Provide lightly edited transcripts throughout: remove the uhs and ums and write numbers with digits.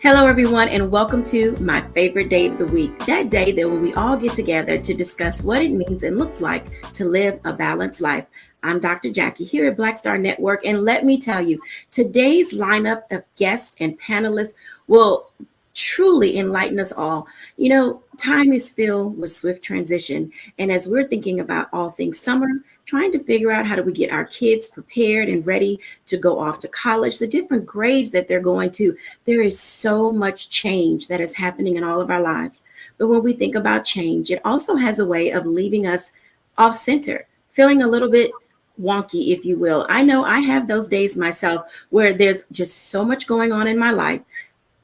Hello, everyone, and welcome to my favorite day of the week. That day that when we all get together to discuss what it means and looks like to live a balanced life. I'm Dr. Jackie here at Black Star Network, and let me tell you, today's lineup of guests and panelists will truly enlighten us all. You know, time is filled with swift transition, and as we're thinking about all things summer, trying to figure out how do we get our kids prepared and ready to go off to college, the different grades that they're going to, there is so much change that is happening in all of our lives. But when we think about change, it also has a way of leaving us off center, feeling a little bit wonky, if you will. I know I have those days myself where there's just so much going on in my life.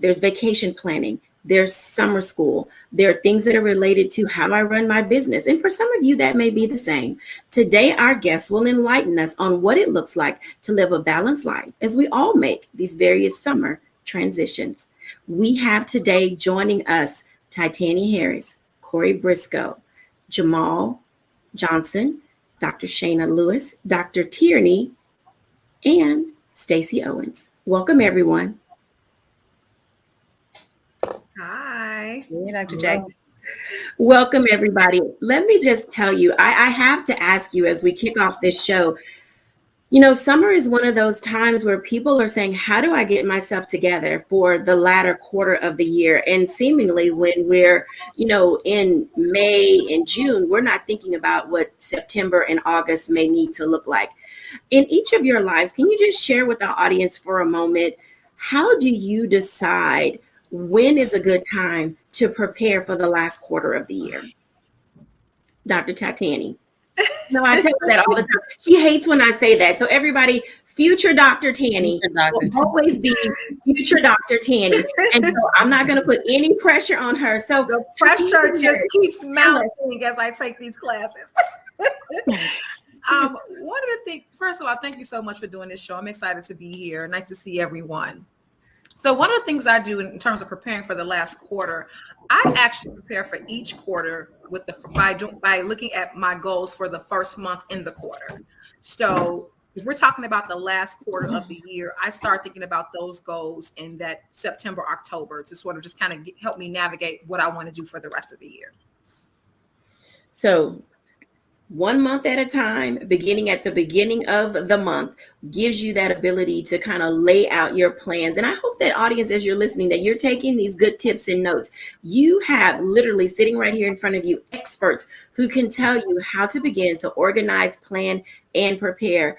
There's vacation planning. There's summer school. There are things that are related to how I run my business. And for some of you, that may be the same. Today, our guests will enlighten us on what it looks like to live a balanced life as we all make these various summer transitions. We have today joining us Titania Harris, Corey Briscoe, Jamal Johnson, Dr. Shayna Lewis, Dr. Tierney, and Stacey Owens. Welcome, everyone. Hi. Hey, Dr. Jackie. Welcome, everybody. Let me just tell you, I have to ask you as we kick off this show, you know, summer is one of those times where people are saying, how do I get myself together for the latter quarter of the year? And seemingly when we're, you know, in May and June, we're not thinking about what September and August may need to look like. In each of your lives, can you just share with our audience for a moment, how do you decide when is a good time to prepare for the last quarter of the year? Dr. Titani. No, I tell her that all the time. She hates when I say that. So everybody, future Dr. Tanny will always be future Dr. Tanny. And so I'm not going to put any pressure on her. So the pressure just keeps mounting as I take these classes. One of the things, first of all, thank you so much for doing this show. I'm excited to be here. Nice to see everyone. So one of the things I do in terms of preparing for the last quarter, I actually prepare for each quarter with by looking at my goals for the first month in the quarter. So if we're talking about the last quarter of the year, I start thinking about those goals in that September, October to sort of just kind of help me navigate what I want to do for the rest of the year. So 1 month at a time, beginning at the beginning of the month, gives you that ability to kind of lay out your plans. And I hope that audience, as you're listening, that you're taking these good tips and notes. You have literally sitting right here in front of you, experts who can tell you how to begin to organize, plan, and prepare.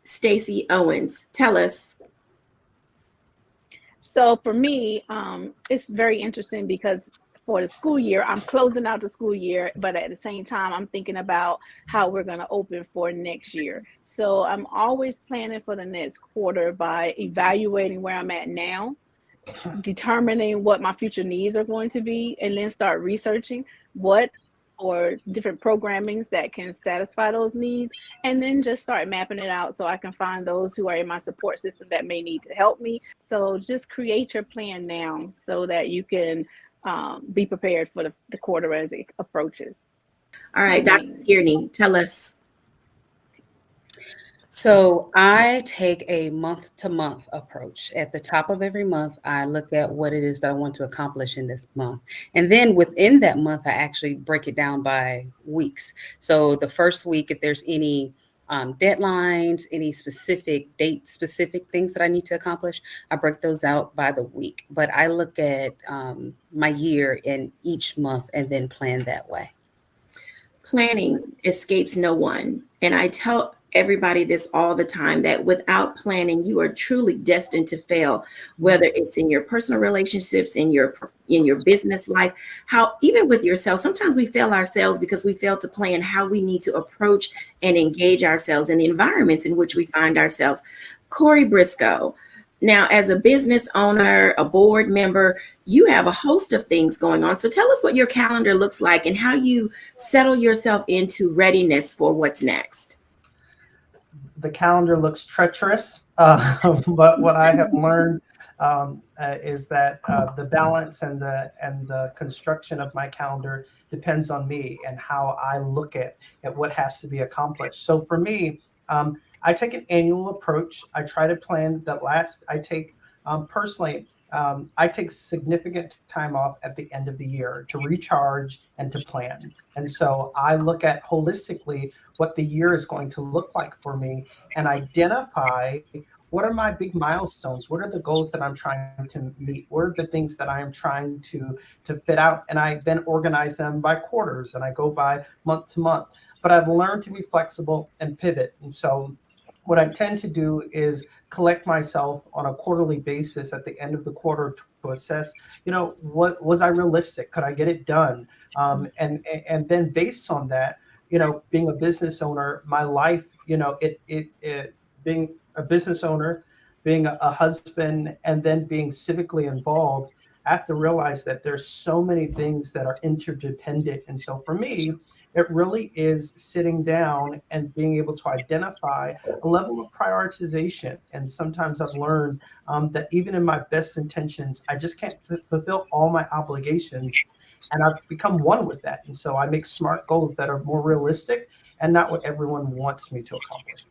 Stacey Owens, tell us. So for me, it's very interesting because for the school year, I'm closing out the school year, but at the same time, I'm thinking about how we're going to open for next year. So I'm always planning for the next quarter by evaluating where I'm at now, determining what my future needs are going to be, and then start researching what or different programmings that can satisfy those needs, and then just start mapping it out so I can find those who are in my support system that may need to help me. So just create your plan now so that you can be prepared for the quarter as it approaches. All right, Dr. Tierney, tell us. So I take a month-to-month approach. At the top of every month, I look at what it is that I want to accomplish in this month. And then within that month, I actually break it down by weeks. So the first week, if there's any deadlines, any specific date-specific things that I need to accomplish, I break those out by the week. But I look at my year in each month and then plan that way. Planning escapes no one. And I tell everybody this all the time, that without planning, you are truly destined to fail, whether it's in your personal relationships, in your business life, how even with yourself. Sometimes we fail ourselves because we fail to plan how we need to approach and engage ourselves in the environments in which we find ourselves. Corey Briscoe, now as a business owner, a board member, you have a host of things going on. So tell us what your calendar looks like and how you settle yourself into readiness for what's next. The calendar looks treacherous, but what I have learned is that the balance and the construction of my calendar depends on me and how I look at what has to be accomplished. So for me, I take an annual approach. I try to plan I take personally I take significant time off at the end of the year to recharge and to plan. And so I look at holistically what the year is going to look like for me and identify what are my big milestones? What are the goals that I'm trying to meet? What are the things that I am trying to fit out? And I then organize them by quarters and I go by month to month. But I've learned to be flexible and pivot. And so what I tend to do is collect myself on a quarterly basis at the end of the quarter to assess, what was I realistic? Could I get it done? And then based on that, being a business owner, my life, it being a business owner, being a husband, and then being civically involved, I have to realize that there's so many things that are interdependent. And so for me, it really is sitting down and being able to identify a level of prioritization. And sometimes I've learned that even in my best intentions, I just can't fulfill all my obligations. And I've become one with that. And so I make smart goals that are more realistic and not what everyone wants me to accomplish.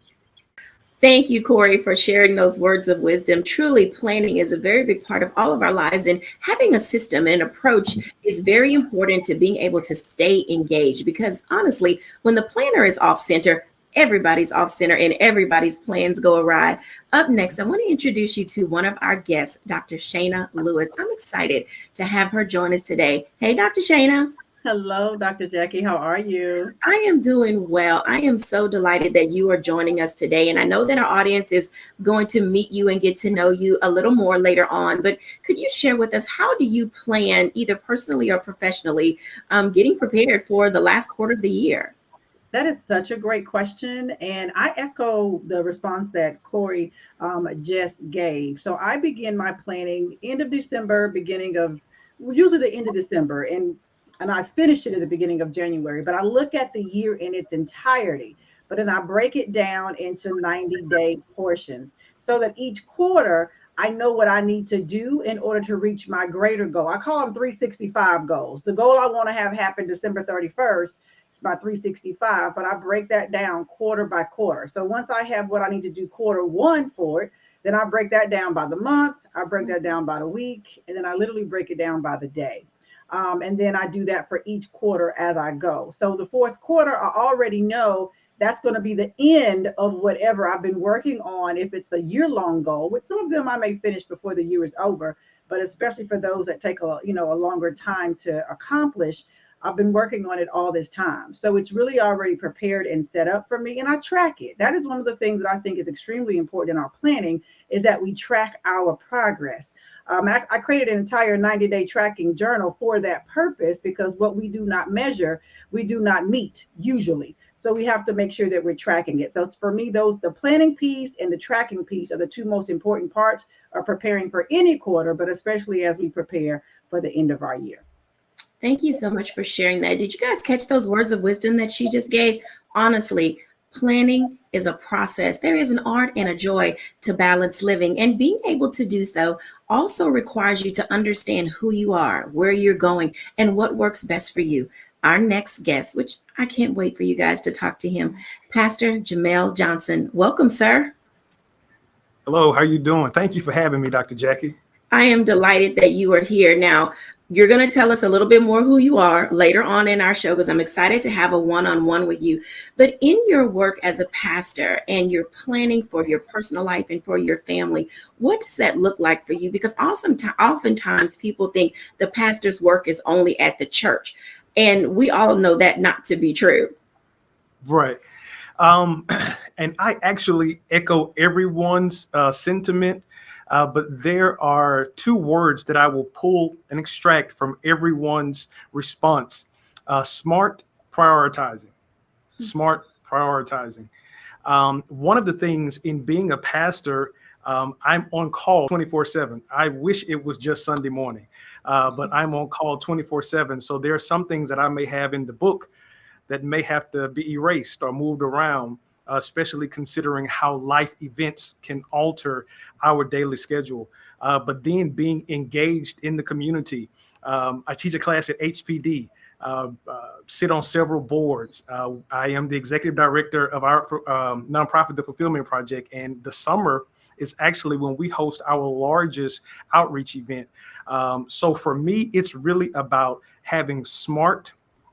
Thank you, Corey, for sharing those words of wisdom. Truly, planning is a very big part of all of our lives, and having a system and approach is very important to being able to stay engaged. Because honestly, when the planner is off center, everybody's off center and everybody's plans go awry. Up next, I want to introduce you to one of our guests, Dr. Shayna Lewis. I'm excited to have her join us today. Hey, Dr. Shayna. Hello, Dr. Jackie. How are you? I am doing well. I am so delighted that you are joining us today. And I know that our audience is going to meet you and get to know you a little more later on. But could you share with us, how do you plan, either personally or professionally, getting prepared for the last quarter of the year? That is such a great question. And I echo the response that Corey just gave. So I begin my planning end of December, usually the end of December. And I finish it at the beginning of January, but I look at the year in its entirety, but then I break it down into 90-day portions so that each quarter I know what I need to do in order to reach my greater goal. I call them 365 goals. The goal I want to have happen December 31st is my 365, but I break that down quarter by quarter. So once I have what I need to do quarter one for it, then I break that down by the month, I break that down by the week, and then I literally break it down by the day. And then I do that for each quarter as I go. So the fourth quarter, I already know that's going to be the end of whatever I've been working on. If it's a year-long goal, with some of them I may finish before the year is over, but especially for those that take a longer time to accomplish, I've been working on it all this time. So it's really already prepared and set up for me, and I track it. That is one of the things that I think is extremely important in our planning, is that we track our progress. I created an entire 90-day tracking journal for that purpose, because what we do not measure, we do not meet usually. So we have to make sure that we're tracking it. So for me, the planning piece and the tracking piece are the two most important parts of preparing for any quarter, but especially as we prepare for the end of our year. Thank you so much for sharing that. Did you guys catch those words of wisdom that she just gave? Honestly, planning is a process. There is an art and a joy to balanced living, and being able to do so also requires you to understand who you are, where you're going, and what works best for you. Our next guest, which I can't wait for you guys to talk to him, Pastor Jamel Johnson. Welcome, sir. Hello, how are you doing? Thank you for having me, Dr. Jackie. I am delighted that you are here. Now, you're going to tell us a little bit more who you are later on in our show, because I'm excited to have a one-on-one with you. But in your work as a pastor and you're planning for your personal life and for your family, what does that look like for you? Because oftentimes people think the pastor's work is only at the church, and we all know that not to be true. Right. And I actually echo everyone's sentiment. But there are two words that I will pull and extract from everyone's response. Smart prioritizing. Smart prioritizing. One of the things in being a pastor, I'm on call 24/7. I wish it was just Sunday morning, but I'm on call 24/7. So there are some things that I may have in the book that may have to be erased or moved around, especially considering how life events can alter our daily schedule. But then being engaged in the community. I teach a class at HPD, sit on several boards. I am the executive director of our nonprofit, The Fulfillment Project. And the summer, is actually when we host our largest outreach event. So for me, it's really about having smart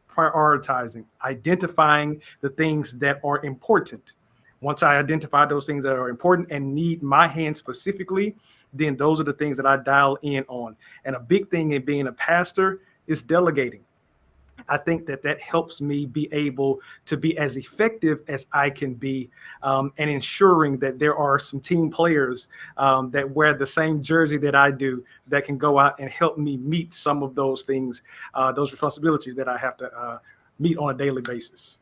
prioritizing, identifying the things that are important. Once I identify those things that are important and need my hand specifically, then those are the things that I dial in on. And a big thing in being a pastor is delegating. I think that that helps me be able to be as effective as I can be, and ensuring that there are some team players that wear the same jersey that I do that can go out and help me meet some of those things, those responsibilities that I have to meet on a daily basis.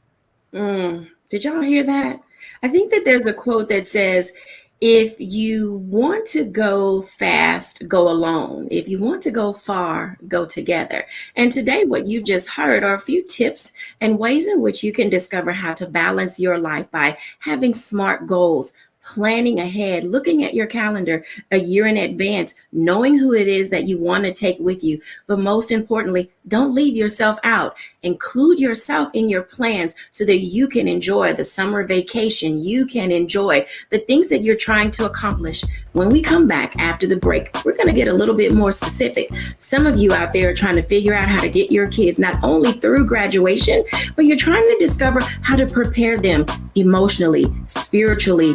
Did y'all hear that? I think that there's a quote that says, if you want to go fast, go alone. If you want to go far, go together. And today, what you've just heard are a few tips and ways in which you can discover how to balance your life by having smart goals, planning ahead, looking at your calendar a year in advance, knowing who it is that you want to take with you. But most importantly, don't leave yourself out. Include yourself in your plans so that you can enjoy the summer vacation. You can enjoy the things that you're trying to accomplish. When we come back after the break, we're going to get a little bit more specific. Some of you out there are trying to figure out how to get your kids not only through graduation, but you're trying to discover how to prepare them emotionally, spiritually,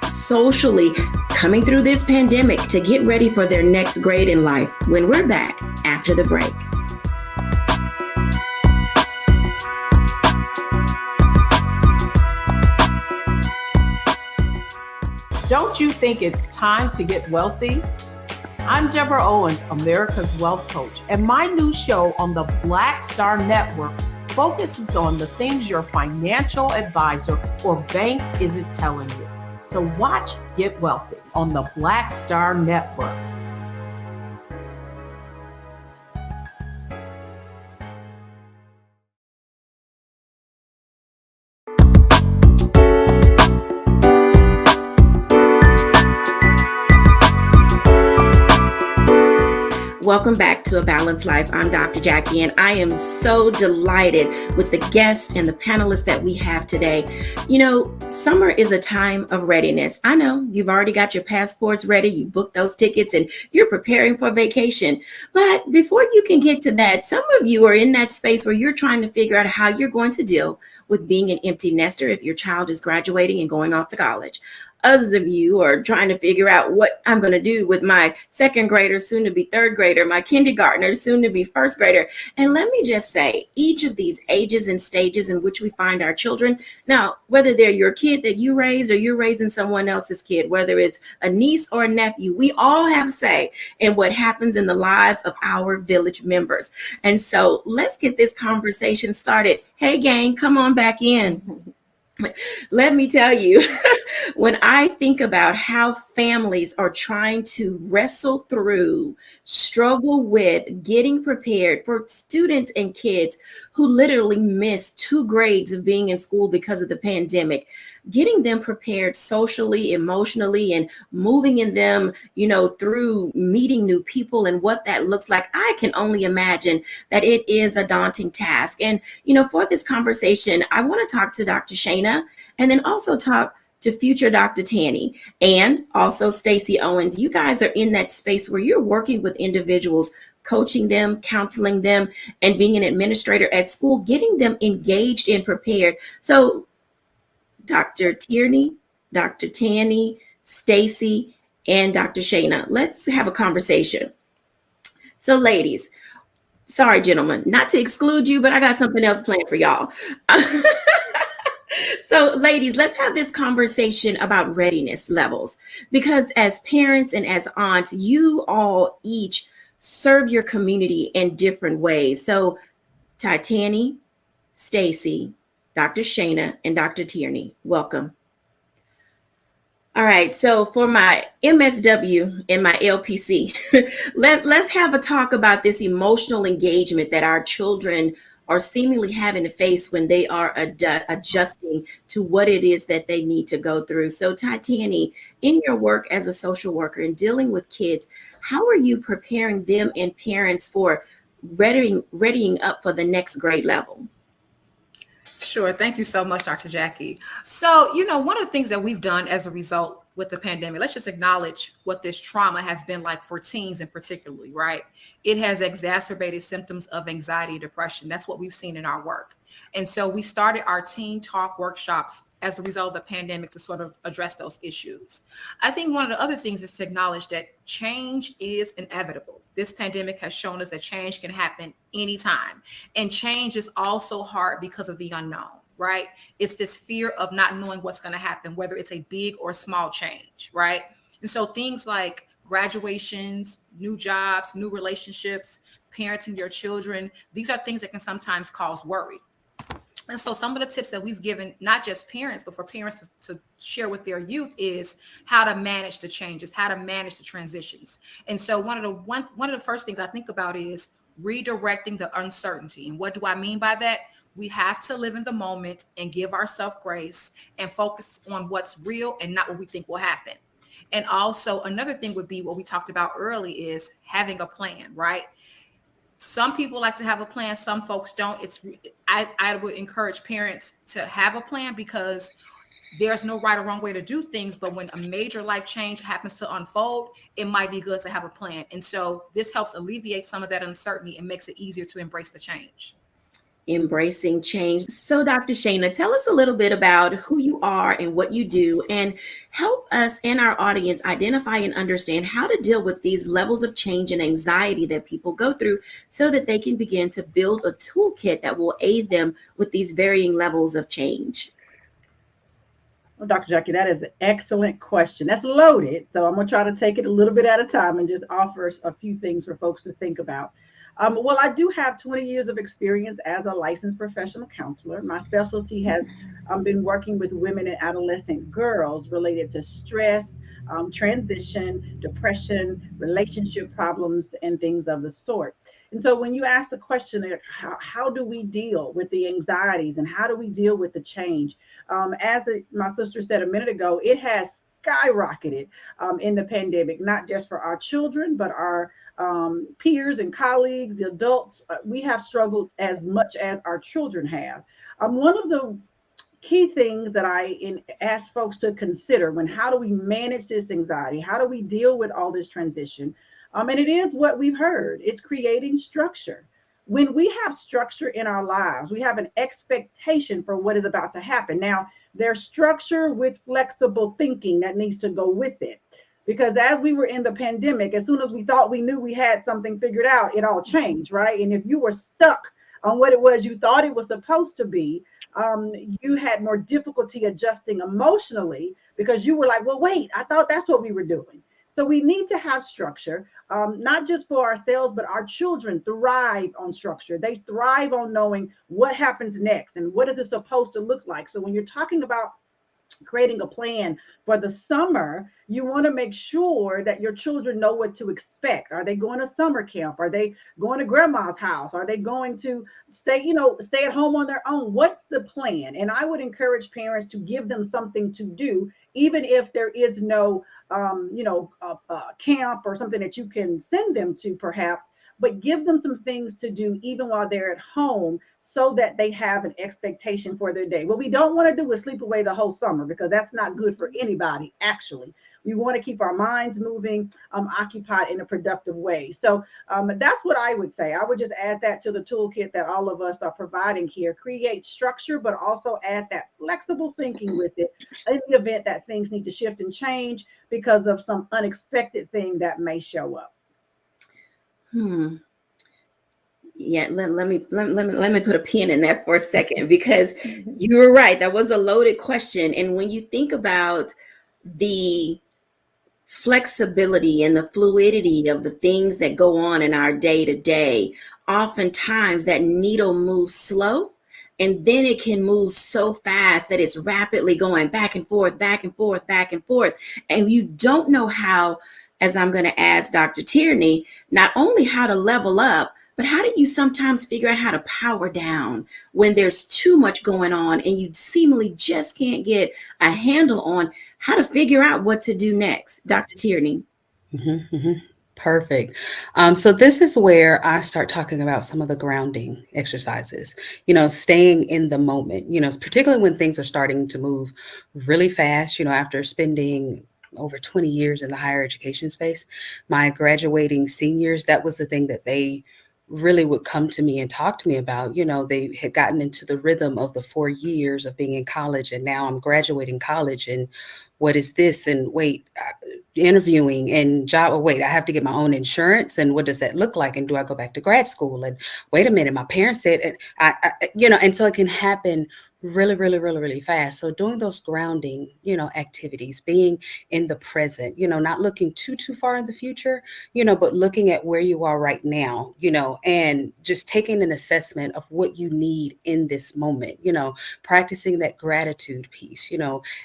socially, coming through this pandemic to get ready for their next grade in life. When we're back after the break. Don't you think it's time to get wealthy? I'm Deborah Owens, America's Wealth Coach, and my new show on the Black Star Network focuses on the things your financial advisor or bank isn't telling you. So watch Get Wealthy on the Black Star Network. Welcome back to A Balanced Life. I'm Dr. Jacquie, and I am so delighted with the guests and the panelists that we have today. You know, summer is a time of readiness. I know you've already got your passports ready, you booked those tickets, and you're preparing for vacation. But before you can get to that, some of you are in that space where you're trying to figure out how you're going to deal with being an empty nester if your child is graduating and going off to college. Others of you are trying to figure out what I'm going to do with my second grader, soon to be third grader, my kindergartner, soon to be first grader. And let me just say, each of these ages and stages in which we find our children, now, whether they're your kid that you raised or you're raising someone else's kid, whether it's a niece or a nephew, we all have say in what happens in the lives of our village members. And so let's get this conversation started. Hey, gang, come on back in. Let me tell you, when I think about how families are trying to wrestle through, struggle with getting prepared for students and kids who literally missed 2 grades of being in school because of the pandemic, getting them prepared socially, emotionally, and moving in them, you know, through meeting new people and what that looks like, I can only imagine that it is a daunting task. And, you know, for this conversation, I want to talk to Dr. Shana and then also talk to future Dr. Tanny and also Stacey Owens. You guys are in that space where you're working with individuals, coaching them, counseling them, and being an administrator at school, getting them engaged and prepared. So Dr. Tierney, Dr. Tanny, Stacey, and Dr. Shana, let's have a conversation. So ladies, sorry, gentlemen, not to exclude you, but I got something else planned for y'all. So ladies, let's have this conversation about readiness levels, because as parents and as aunts, you all each serve your community in different ways. So Titani, Stacey, Dr. Shana, and Dr. Tierney, welcome. All right, so for my MSW and my LPC, let's have a talk about this emotional engagement that our children are seemingly having to face when they are adjusting to what it is that they need to go through. So Titani, in your work as a social worker and dealing with kids, how are you preparing them and parents for readying up for the next grade level? Sure. Thank you so much, Dr. Jacquie. So, you know, one of the things that we've done as a result with the pandemic. Let's just acknowledge what this trauma has been like for teens in particularly, right? It has exacerbated symptoms of anxiety, depression. That's what we've seen in our work. And so we started our teen talk workshops as a result of the pandemic to sort of address those issues. I think one of the other things is to acknowledge that change is inevitable. This pandemic has shown us that change can happen anytime. And change is also hard because of the unknown, right? It's this fear of not knowing what's going to happen, whether it's a big or small change, right? And so things like graduations, new jobs, new relationships, parenting your children, these are things that can sometimes cause worry. And so some of the tips that we've given, not just parents, but for parents to share with their youth is how to manage the changes, how to manage the transitions. And so one of the first things I think about is redirecting the uncertainty. And what do I mean by that? We have to live in the moment and give ourselves grace and focus on what's real and not what we think will happen. And also another thing would be what we talked about early is having a plan, right? Some people like to have a plan, some folks don't. I would encourage parents to have a plan because there's no right or wrong way to do things, but when a major life change happens to unfold, it might be good to have a plan. And so this helps alleviate some of that uncertainty and makes it easier to embrace the change. Embracing change. So, Dr. Shana, tell us a little bit about who you are and what you do, and help us and our audience identify and understand how to deal with these levels of change and anxiety that people go through so that they can begin to build a toolkit that will aid them with these varying levels of change. Well, Dr. Jacquie, that is an excellent question. That's loaded. So I'm going to try to take it a little bit at a time and just offer a few things for folks to think about. Well, I do have 20 years of experience as a licensed professional counselor. My specialty has been working with women and adolescent girls related to stress, transition, depression, relationship problems, and things of the sort. And so when you ask the question, how do we deal with the anxieties and how do we deal with the change? My sister said a minute ago, it has skyrocketed in the pandemic, not just for our children, but our peers and colleagues, the adults. We have struggled as much as our children have. One of the key things that I ask folks to consider how do we manage this anxiety? How do we deal with all this transition? And it is what we've heard. It's creating structure. When we have structure in our lives, we have an expectation for what is about to happen. Now, there's structure with flexible thinking that needs to go with it. Because as we were in the pandemic, as soon as we thought we knew we had something figured out, it all changed, right? And if you were stuck on what it was you thought it was supposed to be, you had more difficulty adjusting emotionally because you were like, well, wait, I thought that's what we were doing. So we need to have structure, not just for ourselves, but our children thrive on structure. They thrive on knowing what happens next and what is it supposed to look like. So when you're talking about creating a plan for the summer, you want to make sure that your children know what to expect. Are they going to summer camp? Are they going to grandma's house? Are they going to stay at home on their own? What's the plan? And I would encourage parents to give them something to do, even if there is no camp or something that you can send them to perhaps, but give them some things to do even while they're at home so that they have an expectation for their day. What we don't want to do is sleep away the whole summer because that's not good for anybody, actually. We want to keep our minds moving, occupied in a productive way. So that's what I would say. I would just add that to the toolkit that all of us are providing here. Create structure, but also add that flexible thinking with it in the event that things need to shift and change because of some unexpected thing that may show up. Yeah, let me put a pin in that for a second, because you were right. That was a loaded question. And when you think about the flexibility and the fluidity of the things that go on in our day to day, oftentimes that needle moves slow, and then it can move so fast that it's rapidly going back and forth, back and forth, back and forth. And you don't know how, as I'm going to ask Dr. Tierney, not only how to level up, but how do you sometimes figure out how to power down when there's too much going on and you seemingly just can't get a handle on how to figure out what to do next? Dr. Tierney. Perfect. So this is where I start talking about some of the grounding exercises, staying in the moment, particularly when things are starting to move really fast, after spending over 20 years in the higher education space. My graduating seniors, that was the thing that they really would come to me and talk to me about. They had gotten into the rhythm of the 4 years of being in college, and now I'm graduating college, and what is this? And wait, interviewing and job. Oh, wait, I have to get my own insurance, and what does that look like? And do I go back to grad school? And wait a minute, my parents said, and and so it can happen really, really, really, really fast. So doing those grounding, activities, being in the present, not looking too far in the future, but looking at where you are right now, and just taking an assessment of what you need in this moment, practicing that gratitude piece,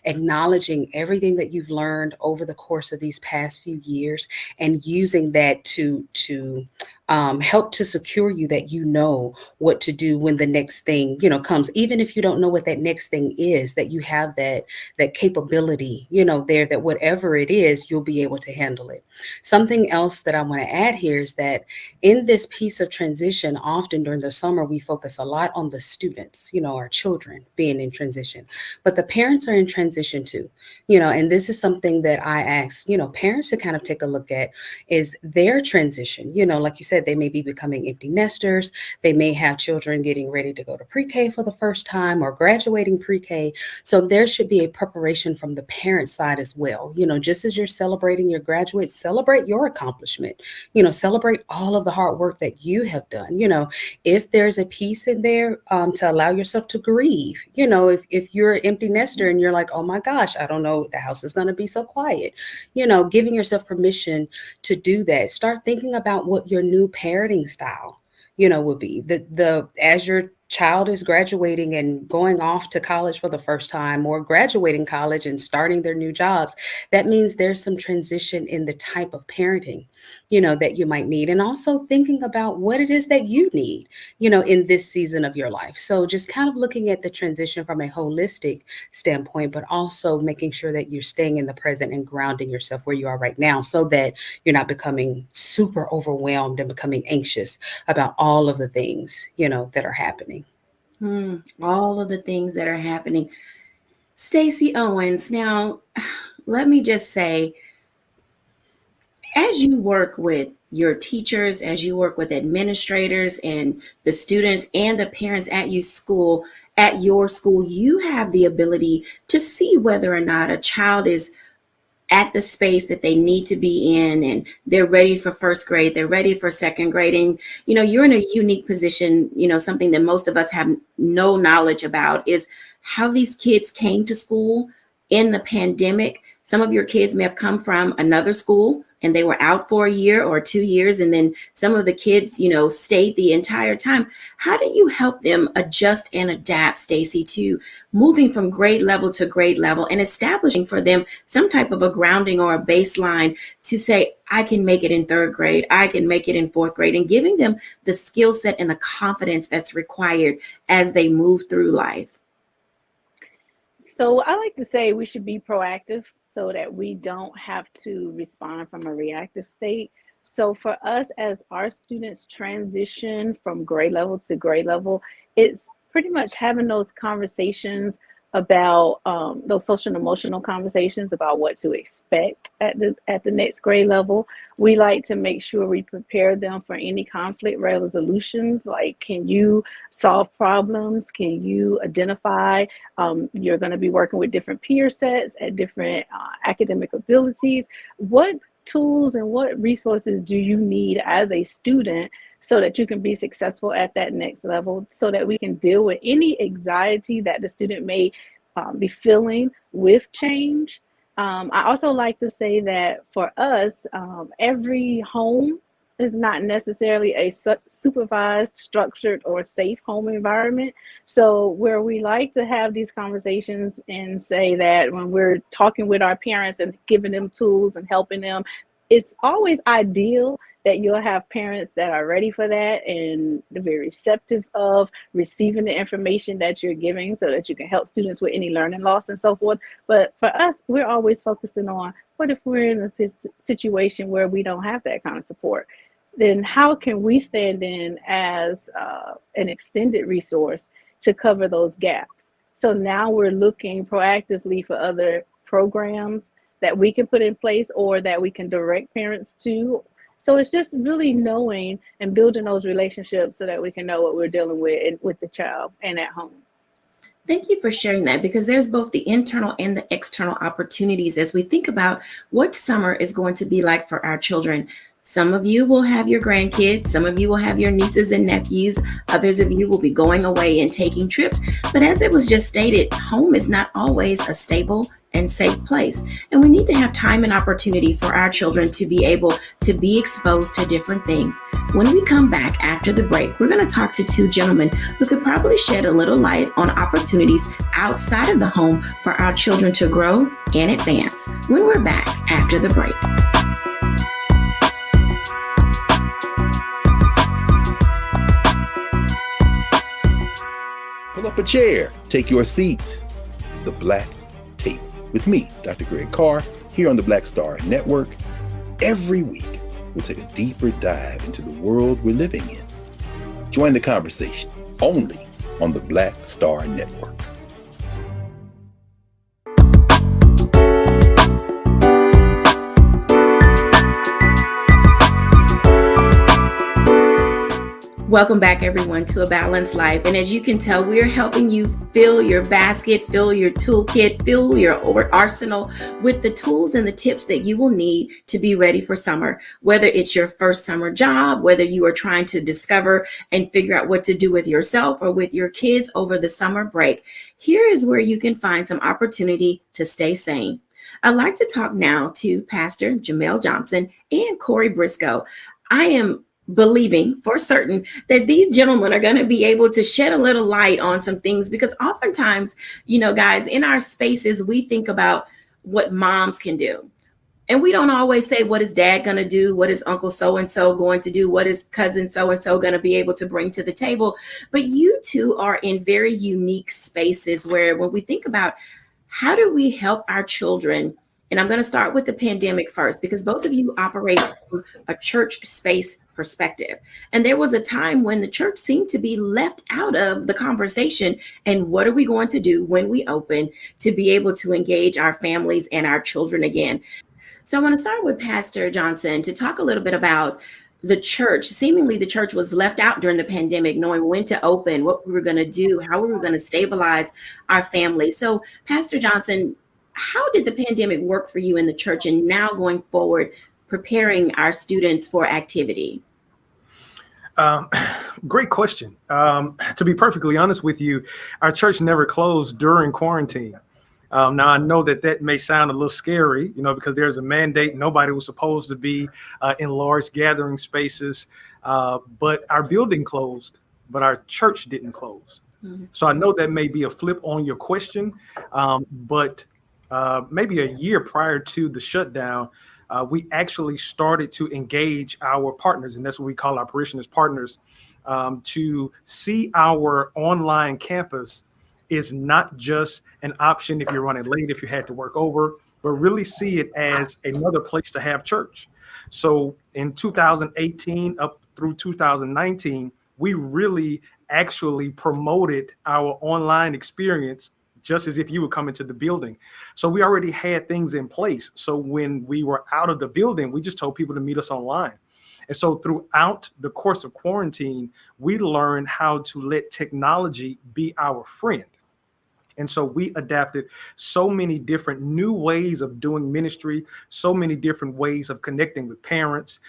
acknowledging everything that you've learned over the course of these past few years, and using that to help to secure you, that what to do when the next thing comes, even if you don't know what that next thing is, that you have that capability there, that whatever it is, you'll be able to handle it. Something else that I want to add here is that in this piece of transition, often during the summer, we focus a lot on the students, our children being in transition, but the parents are in transition too, and this is something that I ask parents to kind of take a look at, is their transition. Like you said, they may be becoming empty nesters. They may have children getting ready to go to pre-K for the first time, or graduating pre-K. So there should be a preparation from the parent side as well. Just as you're celebrating your graduates, celebrate your accomplishment, celebrate all of the hard work that you have done. If there's a piece in there to allow yourself to grieve, if you're an empty nester and you're like, oh my gosh, I don't know, the house is going to be so quiet, giving yourself permission to do that. Start thinking about what your new parenting style, would be. As your child is graduating and going off to college for the first time, or graduating college and starting their new jobs, that means there's some transition in the type of parenting, that you might need. And also thinking about what it is that you need, in this season of your life. So just kind of looking at the transition from a holistic standpoint, but also making sure that you're staying in the present and grounding yourself where you are right now, so that you're not becoming super overwhelmed and becoming anxious about all of the things, that are happening. All of the things that are happening. Stacey Owens, now let me just say, as you work with your teachers, as you work with administrators and the students and the parents at your school, you have the ability to see whether or not a child is at the space that they need to be in, and they're ready for first grade, they're ready for second grade. And you're in a unique position. Something that most of us have no knowledge about is how these kids came to school in the pandemic. Some of your kids may have come from another school and they were out for a year or 2 years, and then some of the kids stayed the entire time. How do you help them adjust and adapt, Stacey, to moving from grade level to grade level, and establishing for them some type of a grounding or a baseline to say, I can make it in third grade, I can make it in fourth grade, and giving them the skill set and the confidence that's required as they move through life? So I like to say we should be proactive so that we don't have to respond from a reactive state. So for us, as our students transition from grade level to grade level, it's pretty much having those conversations about those social and emotional conversations about what to expect at the next grade level. We like to make sure we prepare them for any conflict resolutions, like, can you solve problems? Can you identify? You're going to be working with different peer sets at different academic abilities. What tools and what resources do you need as a student so that you can be successful at that next level, so that we can deal with any anxiety that the student may be feeling with change? I also like to say that for us, every home is not necessarily a supervised, structured, or safe home environment. So where we like to have these conversations and say that when we're talking with our parents and giving them tools and helping them, it's always ideal that you'll have parents that are ready for that and very receptive of receiving the information that you're giving, so that you can help students with any learning loss and so forth. But for us, we're always focusing on, what if we're in a situation where we don't have that kind of support? Then how can we stand in as an extended resource to cover those gaps? So now we're looking proactively for other programs that we can put in place or that we can direct parents to. So it's just really knowing and building those relationships so that we can know what we're dealing with the child and at home. Thank you for sharing that, because there's both the internal and the external opportunities as we think about what summer is going to be like for our children. Some of you will have your grandkids, some of you will have your nieces and nephews, others of you will be going away and taking trips. But as it was just stated, home is not always a stable and safe place. And we need to have time and opportunity for our children to be able to be exposed to different things. When we come back after the break, we're going to talk to two gentlemen who could probably shed a little light on opportunities outside of the home for our children to grow and advance when we're back after the break. Pull up a chair, take your seat. The Black Tape with me, Dr. Greg Carr, here on the Black Star Network. Every week, we'll take a deeper dive into the world we're living in. Join the conversation only on the Black Star Network. Welcome back, everyone, to A Balanced Life. And as you can tell, we are helping you fill your basket, fill your toolkit, fill your arsenal with the tools and the tips that you will need to be ready for summer. Whether it's your first summer job, whether you are trying to discover and figure out what to do with yourself or with your kids over the summer break, here is where you can find some opportunity to stay sane. I'd like to talk now to Pastor Jamel Johnson and Corey Briscoe. I am believing for certain that these gentlemen are going to be able to shed a little light on some things, because oftentimes, you know, guys, in our spaces, we think about what moms can do. And we don't always say, what is dad going to do? What is uncle so-and-so going to do? What is cousin so-and-so going to be able to bring to the table? But you two are in very unique spaces where when we think about how do we help our children, and I'm going to start with the pandemic first, because both of you operate from a church space perspective. And there was a time when the church seemed to be left out of the conversation. And what are we going to do when we open to be able to engage our families and our children again? So I want to start with Pastor Johnson to talk a little bit about the church. Seemingly the church was left out during the pandemic, knowing when to open, what we were going to do, how we were going to stabilize our families. So Pastor Johnson, how did the pandemic work for you in the church, and now going forward, preparing our students for activity? Great question. To be perfectly honest with you, our church never closed during quarantine. Now, I know that may sound a little scary, you know, because there's a mandate. Nobody was supposed to be in large gathering spaces, but our building closed, but our church didn't close. Mm-hmm. So I know that may be a flip on your question, but maybe a year prior to the shutdown, we actually started to engage our partners, and that's what we call our parishioners partners, to see our online campus is not just an option if you're running late, if you had to work over, but really see it as another place to have church. So in 2018 up through 2019, we really actually promoted our online experience just as if you would come into the building. So we already had things in place. So when we were out of the building, we just told people to meet us online. And so throughout the course of quarantine, we learned how to let technology be our friend. And so we adapted so many different new ways of doing ministry, so many different ways of connecting with parents,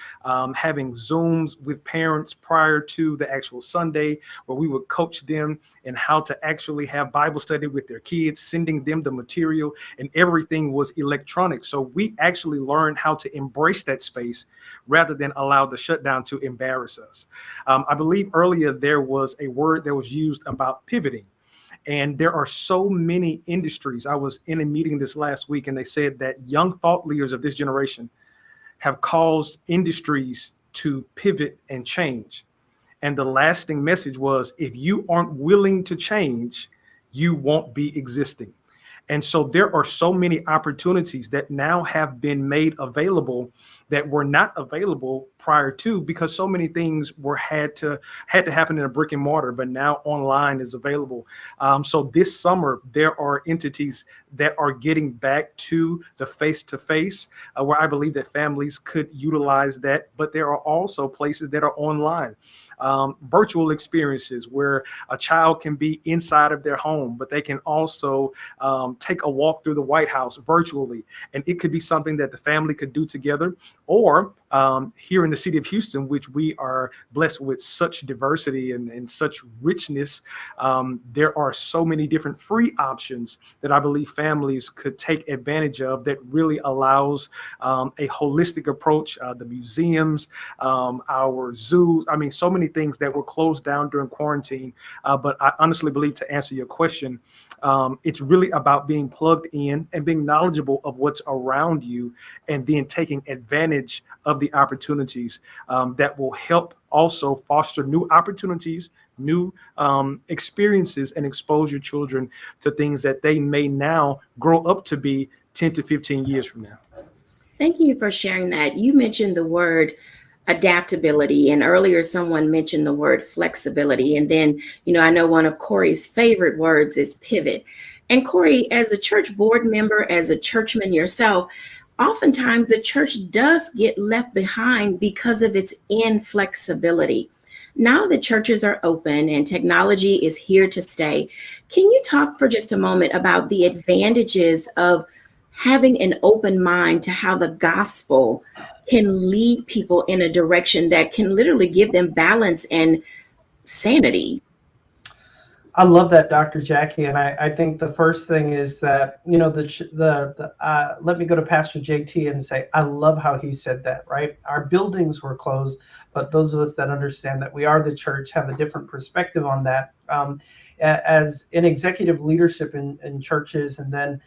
having Zooms with parents prior to the actual Sunday, where we would coach them in how to actually have Bible study with their kids, sending them the material, and everything was electronic. So we actually learned how to embrace that space rather than allow the shutdown to embarrass us. I believe earlier there was a word that was used about pivoting. And there are so many industries. I was in a meeting this last week, and they said that young thought leaders of this generation have caused industries to pivot and change. And the lasting message was, if you aren't willing to change, you won't be existing. And so there are so many opportunities that now have been made available that were not available prior to, because so many things had to happen in a brick and mortar, but now online is available. So this summer there are entities that are getting back to the face-to-face, where I believe that families could utilize that, but there are also places that are online. Virtual experiences where a child can be inside of their home, but they can also take a walk through the White House virtually. And it could be something that the family could do together. Or here in the city of Houston, which we are blessed with such diversity and such richness, there are so many different free options that I believe families could take advantage of that really allows a holistic approach. The museums, our zoos, I mean, so many things that were closed down during quarantine. But I honestly believe, to answer your question, it's really about being plugged in and being knowledgeable of what's around you, and then taking advantage of the opportunities that will help also foster new opportunities, new experiences, and expose your children to things that they may now grow up to be 10 to 15 years from now. Thank you for sharing that. You mentioned the word adaptability, and earlier someone mentioned the word flexibility. And then, I know one of Corey's favorite words is pivot. And Corey, as a church board member, as a churchman yourself, oftentimes the church does get left behind because of its inflexibility. Now that churches are open and technology is here to stay, can you talk for just a moment about the advantages of having an open mind to how the gospel can lead people in a direction that can literally give them balance and sanity? I love that, Dr. Jackie, and I think the first thing is that let me go to Pastor JT and say I love how he said that. Right, our buildings were closed, but those of us that understand that we are the church have a different perspective on that. As in executive leadership in churches, and then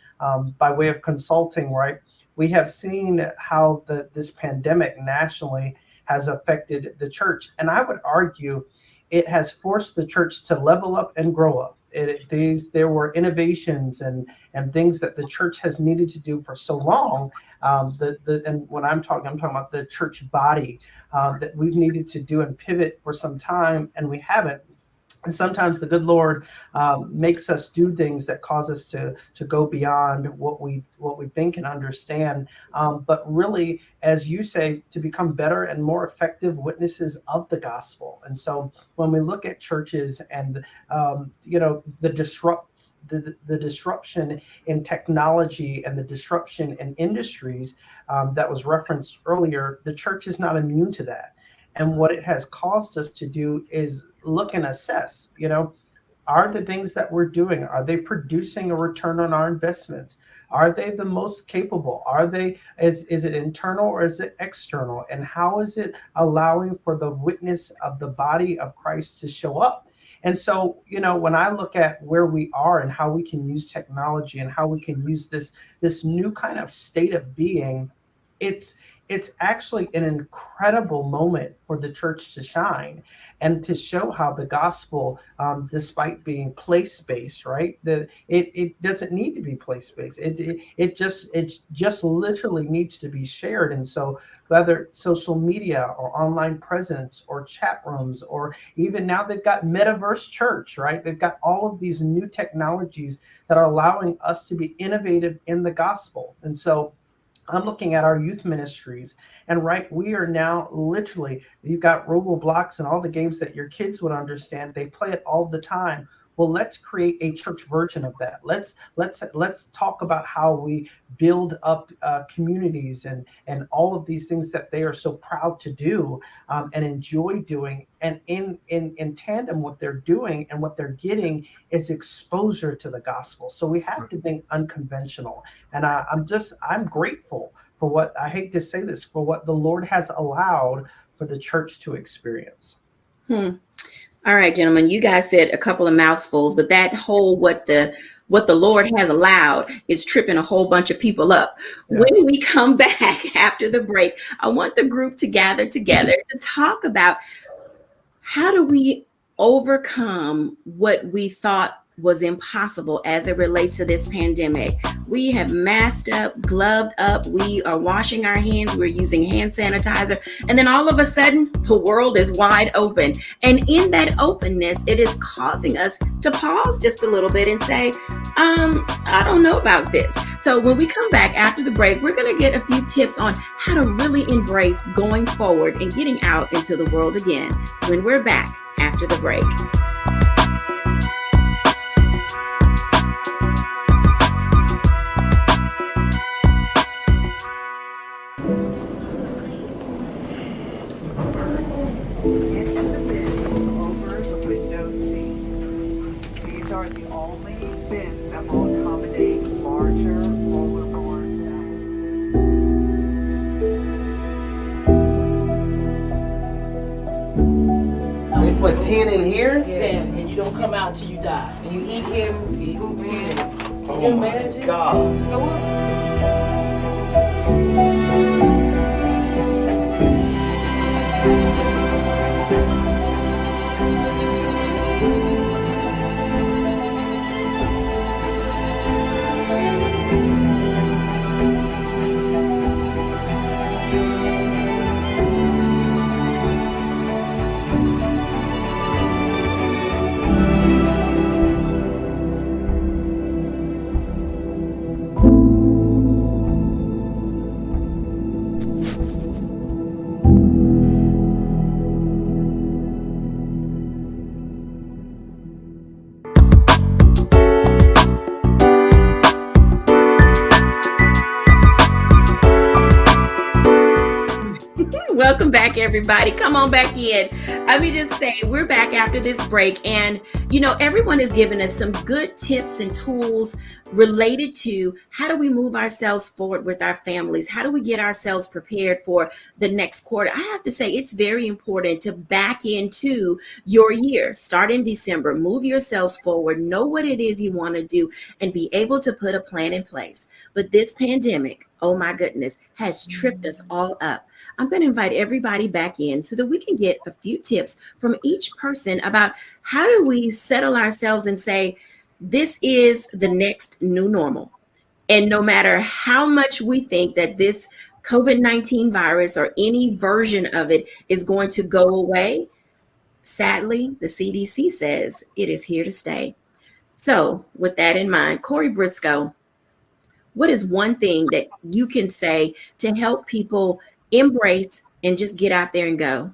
by way of consulting, right, we have seen how this pandemic nationally has affected the church, and I would argue it has forced the church to level up and grow up. There were innovations and things that the church has needed to do for so long. And when I'm talking about the church body that we've needed to do and pivot for some time, and we haven't. And sometimes the good Lord makes us do things that cause us to go beyond what we think and understand. But really, as you say, to become better and more effective witnesses of the gospel. And so when we look at churches and the disruption in technology and the disruption in industries that was referenced earlier, the church is not immune to that. And what it has caused us to do is look and assess, are the things that we're doing, are they producing a return on our investments? Are they the most capable? Is it internal or is it external? And how is it allowing for the witness of the body of Christ to show up? And so, when I look at where we are and how we can use technology and how we can use this new kind of state of being, it's actually an incredible moment for the church to shine and to show how the gospel, despite being place-based, right? It doesn't need to be place-based. It just literally needs to be shared. And so whether social media or online presence or chat rooms, or even now they've got metaverse church, right? They've got all of these new technologies that are allowing us to be innovative in the gospel. And so I'm looking at our youth ministries, and we are now literally, you've got Roblox and all the games that your kids would understand. They play it all the time. Well, let's create a church version of that. Let's talk about how we build up communities and all of these things that they are so proud to do and enjoy doing. And in tandem, what they're doing and what they're getting is exposure to the gospel. So we have to think unconventional. And I'm grateful for what, I hate to say this, for what the Lord has allowed for the church to experience. All right, gentlemen, you guys said a couple of mouthfuls, but that whole what the Lord has allowed is tripping a whole bunch of people up. Yeah. When we come back after the break, I want the group to gather together to talk about how do we overcome what we thought was impossible as it relates to this pandemic. We have masked up, gloved up, we are washing our hands, we're using hand sanitizer, and then all of a sudden, the world is wide open. And in that openness, it is causing us to pause just a little bit and say, I don't know about this. So when we come back after the break, we're going to get a few tips on how to really embrace going forward and getting out into the world again when we're back after the break. Put 10 in here? 10, and you don't come out till you die. And you eat him, you hoop 10. Oh my God. So Welcome back, everybody. Come on back in. Let me just say, we're back after this break. And, everyone has given us some good tips and tools related to how do we move ourselves forward with our families? How do we get ourselves prepared for the next quarter? I have to say, it's very important to back into your year. Start in December. Move yourselves forward. Know what it is you want to do and be able to put a plan in place. But this pandemic, oh my goodness, has tripped us all up. I'm going to invite everybody back in so that we can get a few tips from each person about how do we settle ourselves and say, this is the next new normal. And no matter how much we think that this COVID-19 virus or any version of it is going to go away, sadly, the CDC says it is here to stay. So with that in mind, Corey Briscoe, what is one thing that you can say to help people embrace and just get out there and go?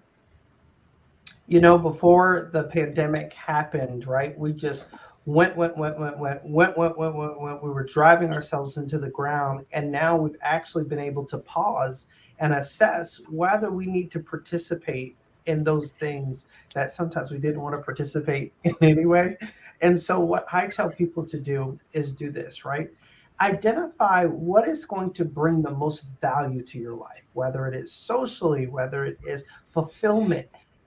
Before the pandemic happened, right? We just went. We were driving ourselves into the ground. And now we've actually been able to pause and assess whether we need to participate in those things that sometimes we didn't want to participate in anyway. And so what I tell people to do is do this, right? Identify what is going to bring the most value to your life, whether it is socially, whether it is fulfillment.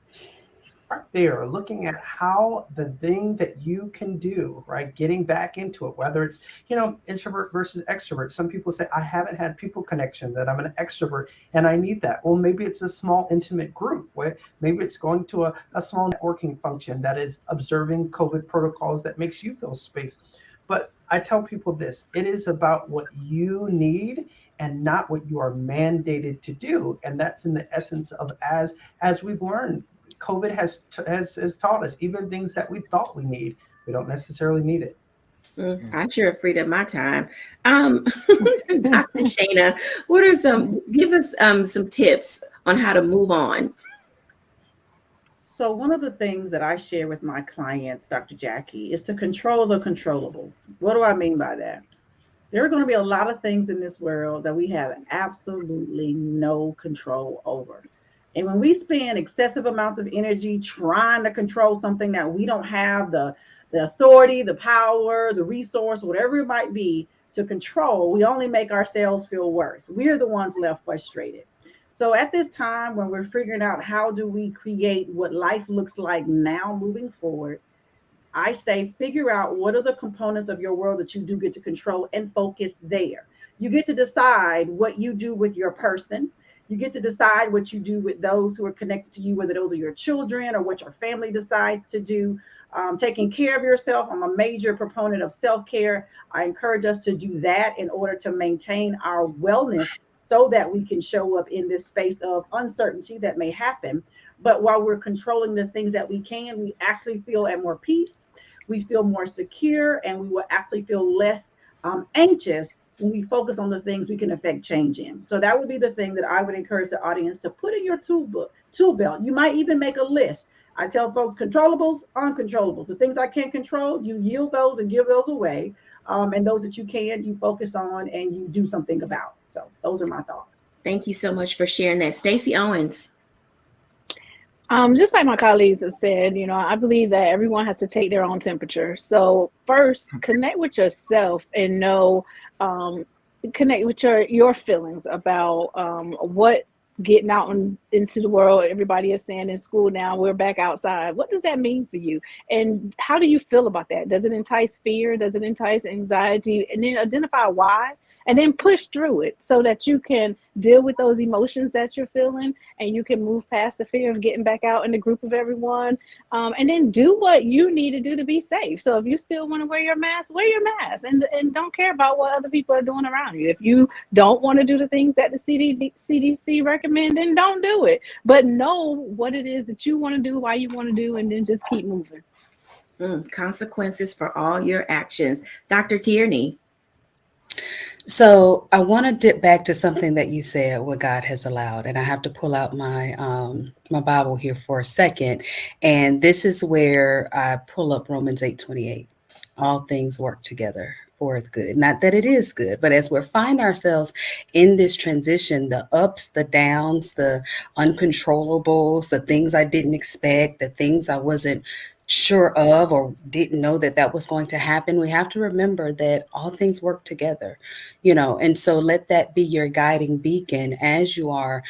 Start there, looking at how the thing that you can do, right? Getting back into it, whether it's, introvert versus extrovert. Some people say, I haven't had people connection, that I'm an extrovert and I need that. Well, maybe it's a small, intimate group. Maybe it's going to a small networking function that is observing COVID protocols that makes you feel space. But I tell people this, it is about what you need and not what you are mandated to do. And that's in the essence of as we've learned, COVID has taught us, even things that we thought we need, we don't necessarily need it. I sure freed up my time. Dr. Shana, give us some tips on how to move on. So one of the things that I share with my clients, Dr. Jackie, is to control the controllables. What do I mean by that? There are going to be a lot of things in this world that we have absolutely no control over. And when we spend excessive amounts of energy trying to control something that we don't have the authority, the power, the resource, whatever it might be to control, we only make ourselves feel worse. We're the ones left frustrated. So at this time, when we're figuring out how do we create what life looks like now moving forward, I say figure out what are the components of your world that you do get to control and focus there. You get to decide what you do with your person. You get to decide what you do with those who are connected to you, whether those are your children or what your family decides to do. Taking care of yourself. I'm a major proponent of self-care. I encourage us to do that in order to maintain our wellness so that we can show up in this space of uncertainty that may happen. But while we're controlling the things that we can, we actually feel at more peace. We feel more secure, and we will actually feel less anxious when we focus on the things we can affect change in. So that would be the thing that I would encourage the audience to put in your tool belt. You might even make a list. I tell folks controllables, uncontrollables. The things I can't control, you yield those and give those away. And those that you can, you focus on and you do something about. So those are my thoughts. Thank you so much for sharing that. Stacey Owens. Just like my colleagues have said, I believe that everyone has to take their own temperature. So first, connect with yourself and connect with your feelings about what getting out into the world. Everybody is saying in school now, we're back outside. What does that mean for you? And how do you feel about that? Does it entice fear? Does it entice anxiety? And then identify why, and then push through it so that you can deal with those emotions that you're feeling, and you can move past the fear of getting back out in the group of everyone. And then do what you need to do to be safe. So if you still want to wear your mask, and don't care about what other people are doing around you. If you don't want to do the things that the CDC recommend, then don't do it. But know what it is that you want to do, why you want to do, and then just keep moving. Consequences for all your actions. Dr. Tierney. So I want to dip back to something that you said, what God has allowed. And I have to pull out my my Bible here for a second. And this is where I pull up Romans 8:28. All things work together for the good. Not that it is good, but as we find ourselves in this transition, the ups, the downs, the uncontrollables, the things I didn't expect, the things I wasn't sure of or didn't know that was going to happen, we have to remember that all things work together, and so let that be your guiding beacon as you are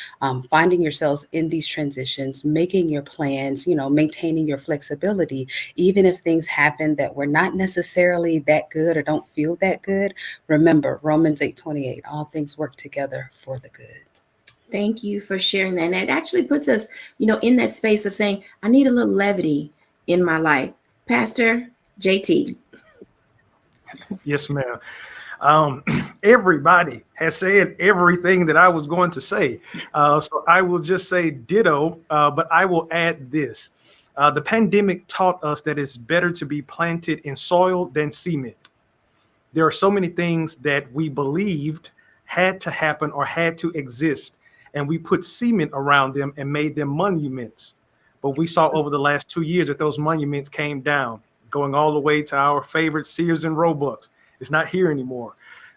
finding yourselves in these transitions, making your plans, maintaining your flexibility. Even if things happen that were not necessarily that good or don't feel that good, remember Romans 8:28, all things work together for the good. Thank you for sharing that. And it actually puts us, in that space of saying, I need a little levity in my life. Pastor JT. Yes, ma'am. Everybody has said everything that I was going to say. So I will just say ditto, but I will add this. The pandemic taught us that it's better to be planted in soil than cement. There are so many things that we believed had to happen or had to exist, and we put cement around them and made them monuments. But we saw over the last 2 years that those monuments came down, going all the way to our favorite Sears and Roebuck. It's not here anymore.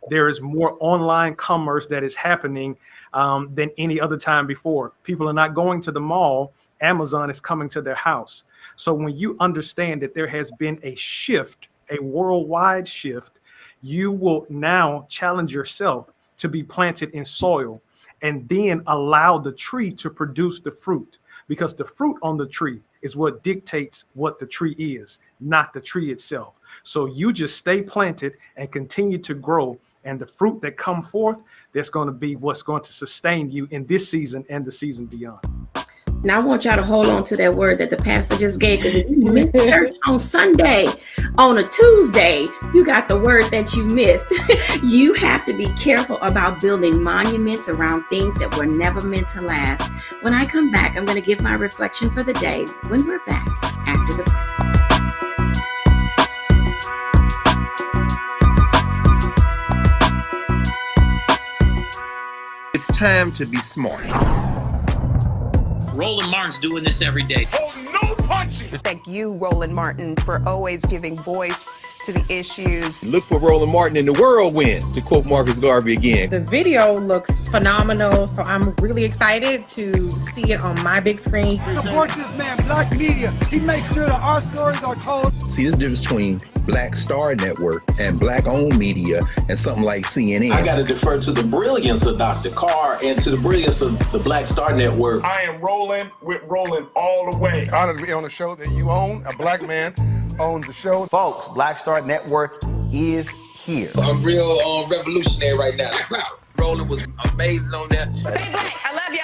There is more online commerce that is happening than any other time before. People are not going to the mall. Amazon is coming to their house. So when you understand that there has been a shift, a worldwide shift, you will now challenge yourself to be planted in soil and then allow the tree to produce the fruit. Because the fruit on the tree is what dictates what the tree is, not the tree itself. So you just stay planted and continue to grow. And the fruit that come forth, that's going to be what's going to sustain you in this season and the season beyond. Now I want y'all to hold on to that word that the pastor just gave. Because if you missed church on Sunday, on a Tuesday, you got the word that you missed. You have to be careful about building monuments around things that were never meant to last. When I come back, I'm going to give my reflection for the day when we're back after the break. It's time to be smart. Roland Martin's doing this every day. Oh, no punching! Thank you, Roland Martin, for always giving voice to the issues. Look for Roland Martin in the whirlwind, to quote Marcus Garvey again. The video looks phenomenal, so I'm really excited to see it on my big screen. Support this man, Black Media. He makes sure that our stories are told. See, there's a difference between Black Star Network and Black-owned media and something like CNN. I got to defer to the brilliance of Dr. Carr and to the brilliance of the Black Star Network. I am rolling with Roland all the way. Honored to be on a show that you own. A black man owns the show. Folks, Black Star Network is here. I'm real revolutionary right now. Roland was amazing on there. Stay black. I love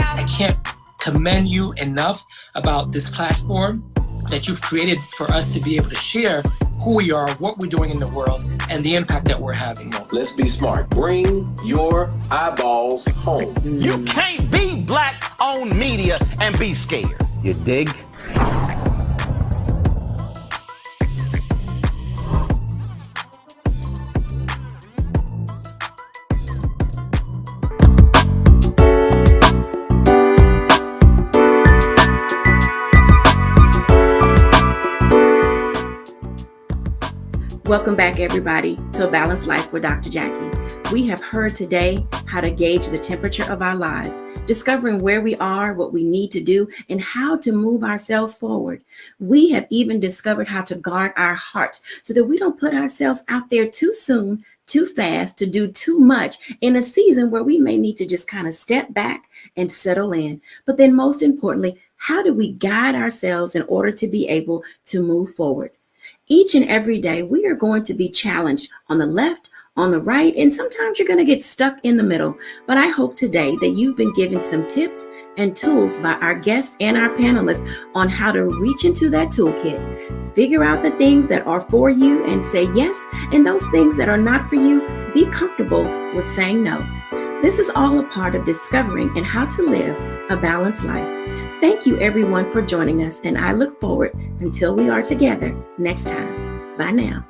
commend you enough about this platform that you've created for us to be able to share who we are, what we're doing in the world, and the impact that we're having. Let's be smart. Bring your eyeballs home. You can't be Black-owned media and be scared. You dig? Welcome back, everybody, to A Balanced Life with Dr. Jackie. We have heard today how to gauge the temperature of our lives, discovering where we are, what we need to do, and how to move ourselves forward. We have even discovered how to guard our hearts so that we don't put ourselves out there too soon, too fast, to do too much in a season where we may need to just kind of step back and settle in. But then most importantly, how do we guide ourselves in order to be able to move forward? Each and every day, we are going to be challenged on the left, on the right, and sometimes you're going to get stuck in the middle. But I hope today that you've been given some tips and tools by our guests and our panelists on how to reach into that toolkit, figure out the things that are for you and say yes, and those things that are not for you, be comfortable with saying no. This is all a part of discovering and how to live a balanced life. Thank you, everyone, for joining us, and I look forward until we are together next time. Bye now.